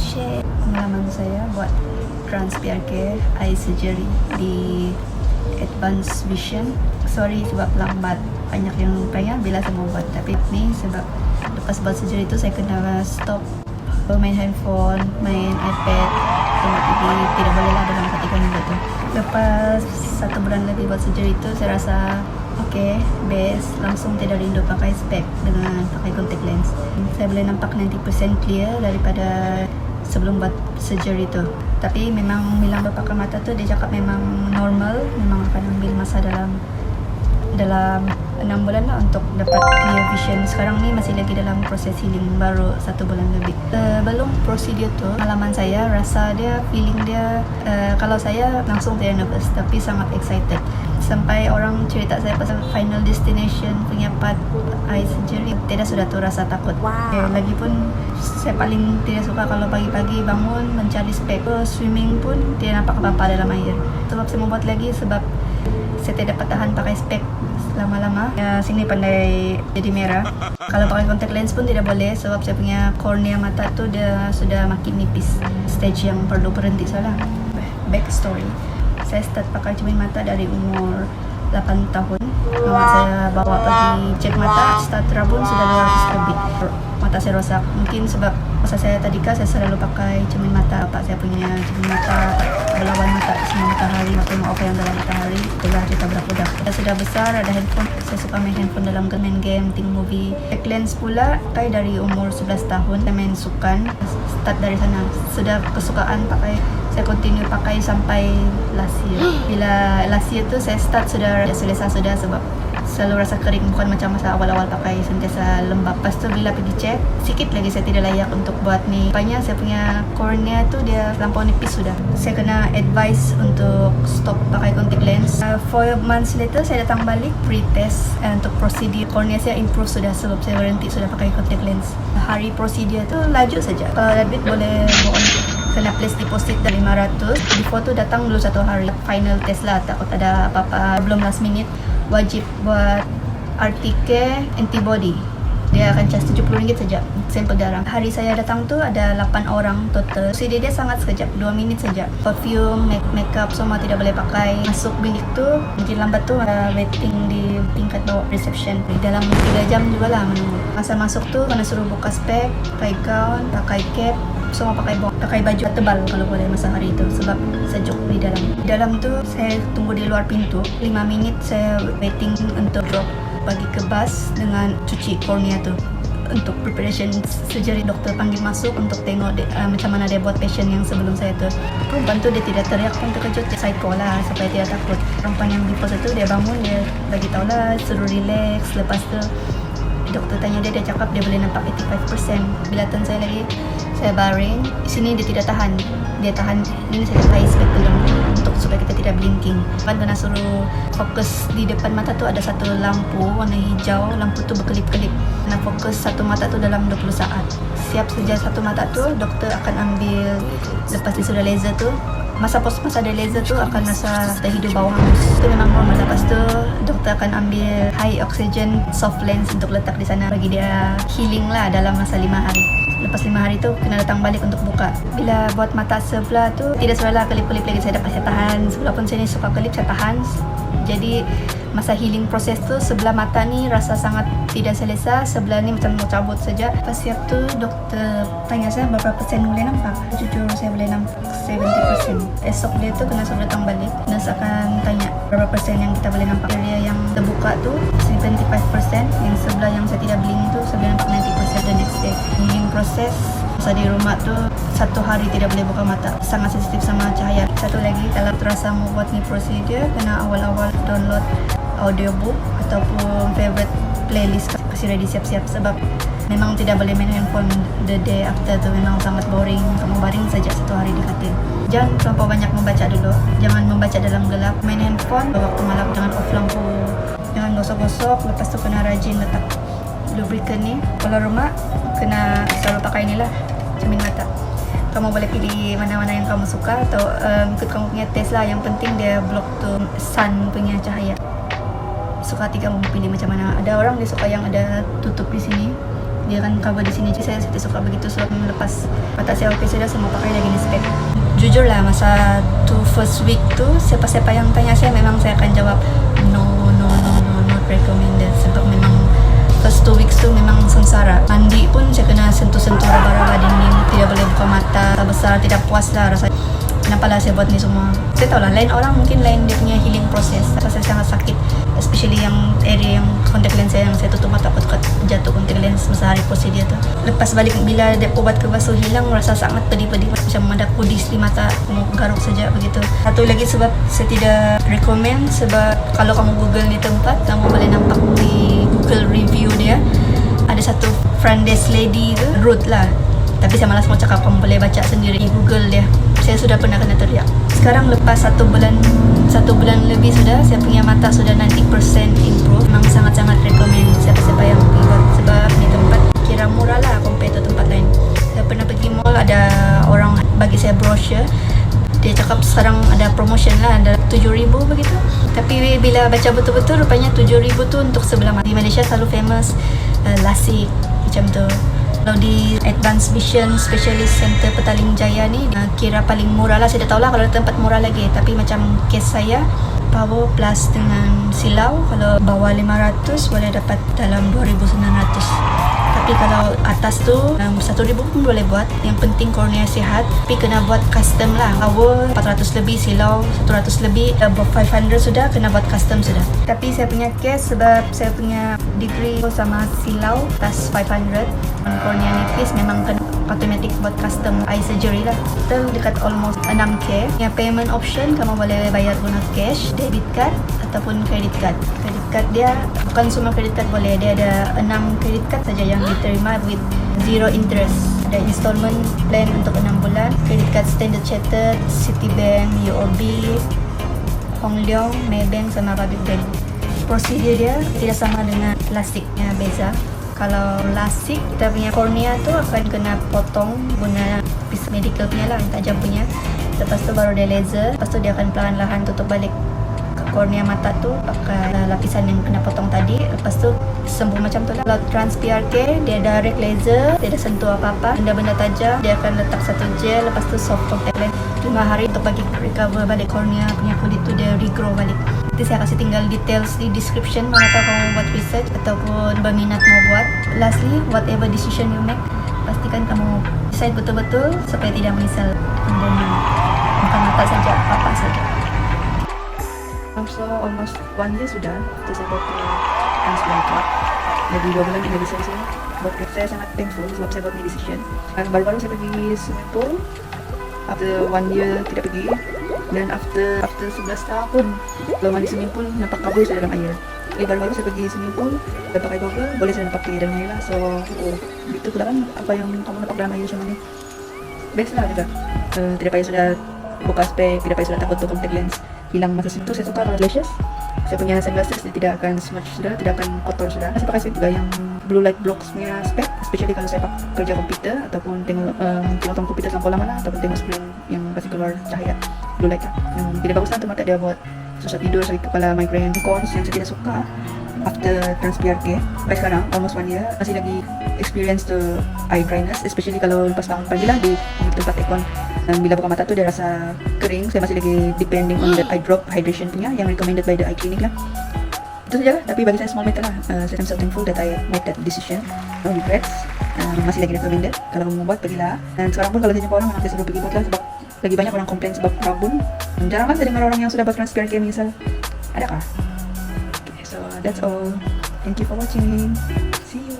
share pengalaman saya buat trans PRK eye surgery di Advanced Vision. Sorry sebab lambat, banyak yang pengen bila saya mau buat, tapi ni sebab lepas buat surgery tu saya kena stop main handphone, main iPad, tengok TV, tidak boleh lah dalam 3 minggu tu. Lepas 1 bulan lebih buat surgery tu, saya rasa okay, best, langsung tidak rindu pakai spek dengan pakai contact lens. Saya boleh nampak 90% clear daripada sebelum buat surgery tu. Tapi memang bilang berpakai mata tu, dia cakap memang normal, memang akan ambil masa dalam 6 bulan lah untuk dapat clear vision. Sekarang ni masih lagi dalam proses healing, baru 1 bulan lebih. Belum prosedur tu, pengalaman saya, rasa dia, feeling dia, kalau saya langsung tidak nervous tapi sangat excited. Sampai orang cerita saya pasal Final Destination punya part eye surgery, tidak sudah tu rasa takut. Lagipun saya paling tidak suka kalau pagi-pagi bangun mencari spek. Swimming pun tidak nampak apa-apa dalam air. Sebab saya mau buat lagi sebab saya tidak dapat tahan pakai spek lama-lama. Sini pandai jadi merah. Kalau pakai contact lens pun tidak boleh sebab saya punya kornea mata tu dia sudah makin nipis. Stage yang perlu berhenti salah. Back story. Saya start pakai cermin mata dari umur 8 tahun. Mama saya bawa pergi cek mata, start rabun sudah 200 lebih. Mata saya rosak. Mungkin sebab masa saya tadika saya selalu pakai cermin mata. Bapak saya punya cermin mata, berlawan mata semua matahari, tengok apa yang dalam matahari. Itulah cerita budak-budak. Saya sudah besar, ada handphone. Saya suka main handphone dalam main game, tengok movie. Back lens pula, pakai dari umur 11 tahun. Saya main sukan, start dari sana. Sudah kesukaan pakai. Saya continue pakai sampai last year. Bila last year tu saya start sudah selesa sudah sebab selalu rasa kering, bukan macam masa awal-awal pakai sentiasa lembab. Lepas tu bila pergi cek, sikit lagi saya tidak layak untuk buat ni. Rupanya saya punya kornea tu dia lampau nipis sudah. Saya kena advice untuk stop pakai contact lens. 4 months later saya datang balik pre-test untuk prosedur. Kornea saya improve sudah sebab saya berhenti sudah pakai contact lens. Hari prosedur tu laju saja. Kalau ada duit boleh go on. Kena place deposit dari 500. Before tu datang dulu 1 hari. Final test lah, takut ada apa-apa belum last minute. Wajib buat RTK antibody. Dia akan charge RM70 saja sampel darah. Hari saya datang tu ada 8 orang total. Prosedur dia sangat sekejap, 2 minit saja. Perfume, makeup semua tidak boleh pakai. Masuk bilik tu, mungkin lambat tu waiting di tingkat bawah reception. Dalam 3 jam juga lah menunggu. Masa masuk tu kena suruh buka spek, pakai gown, pakai cap, semua pakai baju tebal kalau boleh masa hari itu sebab sejuk di dalam. Di dalam tu saya tunggu di luar pintu 5 minit, saya waiting untuk drop bagi ke bus dengan cuci kornea tu. Untuk preparation surgery, doktor panggil masuk untuk tengok macam mana dia buat patient yang sebelum saya tu. Perempuan tu dia tidak teriak pun, terkejut, dia psycho lah supaya tidak takut. Perempuan yang di pos tu dia bangun, dia bagi tahu lah, suruh relax. Lepas tu doktor tanya dia cakap dia boleh nampak 85%. Bila turn saya lagi, saya baring. Di sini dia tidak tahan. Dia tahan. Ini saya pakai spek untuk supaya kita tidak blinking. Kena suruh fokus di depan mata tu ada satu lampu warna hijau. Lampu tu berkelip-kelip. Kena fokus satu mata tu dalam 20 saat. Siap saja satu mata tu, doktor akan ambil lepas dia sudah laser tu. Masa ada laser tu akan rasa terhidup bawah hangus. Itu memang normal. Lepas tu doktor akan ambil high oxygen soft lens untuk letak di sana bagi dia healing lah dalam masa 5 hari. Lepas 5 hari tu kena datang balik untuk buka. Bila buat mata sebelah tu tidak selalu kelip-kelip lagi, saya dapat tahan. Sebelah pun saya ni suka kelip, saya tahan. Jadi masa healing proses tu sebelah mata ni rasa sangat tidak selesa, sebelah ni macam mau cabut saja. Pas siap tu doktor tanya saya berapa persen boleh nampak. Jujur saya boleh nampak 70%. Esok dia tu kena suruh datang balik. Nurse akan tanya berapa persen yang kita boleh nampak. Area yang terbuka tu 75%, yang sebelah yang saya tidak blink tu saya boleh nampak 90% the next day. Healing proses masa di rumah tu 1 hari tidak boleh buka mata, sangat sensitif sama cahaya. Satu lagi, kalau terasa mau buat ni prosedur, kena awal-awal download audiobook ataupun favorite playlist, kasih ready siap-siap sebab memang tidak boleh main handphone the day after tu, memang sangat boring. Kamu baring saja 1 hari di katil. Jangan terlalu banyak membaca dulu, jangan membaca dalam gelap. Main handphone waktu malam, jangan off lampu, jangan gosok-gosok. Lepas tu kena rajin letak lubricant ni. Kalau rumah kena selalu pakai inilah cermin mata. Kamu boleh pilih mana-mana yang kamu suka atau ikut kamu punya taste lah. Yang penting dia block tu sun punya cahaya. Suka hati kamu pilih macam mana. Ada orang dia suka yang ada tutup di sini, dia akan cover di sini. Jadi saya tidak suka begitu. So lepas mata saya oke sudah, saya mau pakai lagi ni spek. Jujur lah, masa first week tu siapa-siapa yang tanya saya, memang saya akan jawab no, not recommended. Sebab memang first 2 weeks tu memang sengsara. Mandi pun saya kena sentuh-sentuh raba-raba dinding, tidak boleh buka mata besar, tidak puas lah rasa. Kenapa lah saya buat ni semua? Saya tahu lah, lain orang mungkin lain dia punya healing process. Saya sangat sakit, especially yang area yang contact lens saya, yang saya tutup mata aku jatuh contact lens masa hari prosedur tu. Lepas balik bila ada ubat kebasuh hilang, rasa sangat pedih-pedih, macam ada kudis di mata, mau garuk saja begitu. Satu lagi sebab saya tidak recommend, sebab kalau kamu google ni tempat, kamu boleh nampak di Google review dia ada satu front desk lady tu rude lah. Tapi saya malas mau cakap, kamu boleh baca sendiri di Google dia. Saya sudah pernah kena teriak. Sekarang lepas 1 bulan lebih sudah, saya punya mata sudah 90% improve. Memang sangat-sangat recommend siapa-siapa yang pergi buat, sebab ni tempat kira murah lah compare to tempat lain. Saya pernah pergi mall, ada orang bagi saya brochure. Dia cakap sekarang ada promotion lah, ada 7,000 begitu. Tapi bila baca betul-betul, rupanya 7,000 tu untuk sebelah mata. Di Malaysia selalu famous LASIK macam tu. Kalau di Advanced Vision Specialist Center Petaling Jaya ni kira paling murah lah. Saya dah tahu lah kalau ada tempat murah lagi. Tapi macam case saya, power plus dengan silau, kalau bawah 500 boleh dapat dalam 2,900. Tapi kalau atas tu 1,000 pun boleh buat. Yang penting kornea sihat. Tapi kena buat custom lah. Power 400 lebih, silau 100 lebih, above 500 sudah kena buat custom sudah. Tapi saya punya case, sebab saya punya degree sama silau plus 500, kornea nipis, memang kena automatic buat custom eye surgery lah. Total dekat almost 6k. Yang payment option, kamu boleh bayar guna cash, debit card ataupun credit card. Credit card dia bukan semua credit card boleh. Dia ada 6 credit card saja yang diterima with zero interest. Ada installment plan untuk 6 bulan. Credit card Standard Chartered, Citibank, UOB, Hong Leong, Maybank sama Public Bank. Prosedur dia tidak sama dengan LASIK-nya, beza. Kalau LASIK, kita punya kornea tu akan kena potong guna piece medical punya lah, yang tajam punya. Lepas tu baru dia laser. Lepas tu dia akan perlahan-lahan tutup balik kornea mata tu pakai lapisan yang kena potong tadi. Lepas tu sembuh macam tu lah. Kalau trans PRK, dia direct laser, dia dah sentuh apa-apa, benda-benda tajam, dia akan letak satu gel, lepas tu soft contact lens 5 hari untuk bagi recover balik kornea punya kulit tu, dia regrow balik. Nanti saya kasih tinggal details di description, mana tahu kamu buat research ataupun berminat mau buat. Lastly, whatever decision you make, pastikan kamu decide betul-betul supaya tidak menyesal menggunakan bukan mata saja, apa saja. So almost 1 year sudah itu saya buat transplant heart. Lagi 2 bulan tinggal di sini. Buat saya sangat thankful sebab saya buat ini decision. Baru-baru saya pergi swimming pool. After 1 year tidak pergi. Dan after 11 tahun belum mandi swimming pool, nampak kabur saya dalam air. Jadi baru-baru saya pergi swimming pool dan pakai goggle, boleh saya nampak dalam air lah. So itu pula kan apa yang kamu nampak dalam air macam ni. Best lah juga. Tidak payah sudah buka spek, tidak payah sudah takut untuk contact lens hilang masa situ. Saya suka kalau lashes. Saya punya sunglasses dia tidak akan smudge sudah, tidak akan kotor sudah. Saya pakai juga yang blue light blocks punya spek, especially kalau saya kerja komputer ataupun tengok komputer terlampau lama lah, ataupun tengok screen yang kasi keluar cahaya blue light lah. Yang tidak bagus lah untuk mata dia, buat susah tidur, sakit kepala, migraine. Cons yang saya tidak suka after trans PRK sampai sekarang almost 1 year, masih lagi experience to eye dryness, especially kalau lepas bangun pagi lah di tempat aircon. Bila buka mata tu dia rasa kering. Saya masih lagi depending on the eye drop hydration punya yang recommended by the eye clinic lah. Itu saja lah, tapi bagi saya small matter lah. Saya so thankful that I made that decision. No regrets. Masih lagi recommended. Kalau mau buat, pergilah. Dan sekarang pun kalau saya jumpa orang, saya suruh pergi buat lah, sebab lagi banyak orang komplain sebab rabun. Jarang lah saya dengar orang yang sudah buat trans PRK menyesal. Adakah? Okay, so that's all. Thank you for watching. See you.